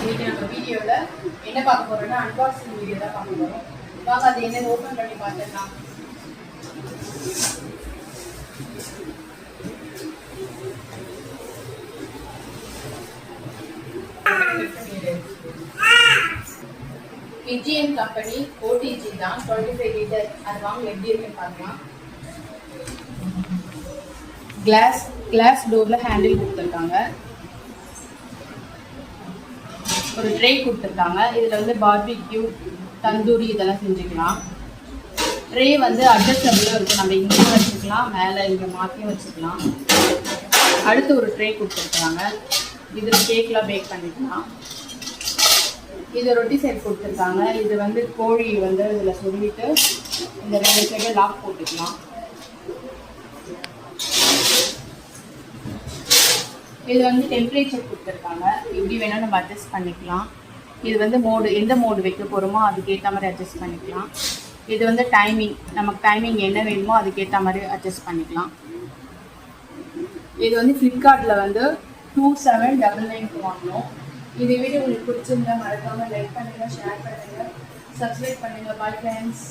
இன்னைக்கு நம்ம வீடியோவில் என்ன பார்க்க போறோம்னா அன்பாக்சிங் வீடியோ தான் பார்க்க போறோம். வாங்க அது என்னன்னு ஓப்பன் பண்ணி பார்த்துடலாம். பிஜிஎன் கம்பெனி ஓடிஜி தான் 25 லிட்டர். அது வாங்க எப்படி இருக்குன்னு பார்க்கலாம். கிளாஸ் டோர்ல ஹேண்டில் கொடுத்துருக்காங்க. ஒரு ட்ரே கொடுத்துருக்காங்க. இதில் வந்து பார்பிக்யூ தந்தூரி இதெல்லாம் செஞ்சுக்கலாம். ட்ரே வந்து அட்ஜஸ்டபிளாக இருக்கும். நம்ம இங்கேயும் வச்சுக்கலாம், மேலே இங்கே மாற்றியும் வச்சுக்கலாம். அடுத்து ஒரு ட்ரே கொடுத்துருக்காங்க. இதில் கேக்லாம் பேக் பண்ணிக்கலாம். இது ரொட்டி சைட் கொடுத்துருக்காங்க. இது வந்து கோழி வந்து இதில் சொல்லிட்டு இந்த 2 சைடு லாக் போட்டுக்கலாம். இது வந்து டெம்பரேச்சர் கொடுத்துருக்காங்க. எப்படி வேணால் நம்ம அட்ஜஸ்ட் பண்ணிக்கலாம். இது வந்து எந்த மோடு வைக்க போகிறோமோ அதுக்கேற்ற மாதிரி அட்ஜஸ்ட் பண்ணிக்கலாம். இது வந்து டைமிங், நமக்கு டைமிங் என்ன வேணுமோ அதுக்கேற்ற மாதிரி அட்ஜஸ்ட் பண்ணிக்கலாம். இது வந்து ஃப்ளிப்கார்ட்டில் வந்து 2799 வாங்கணும். இது வீடியோ உங்களுக்கு பிடிச்சிருந்தா மறக்காமல் லைக் பண்ணுங்கள், ஷேர் பண்ணுங்கள், சப்ஸ்கிரைப் பண்ணுங்கள். Bye friends.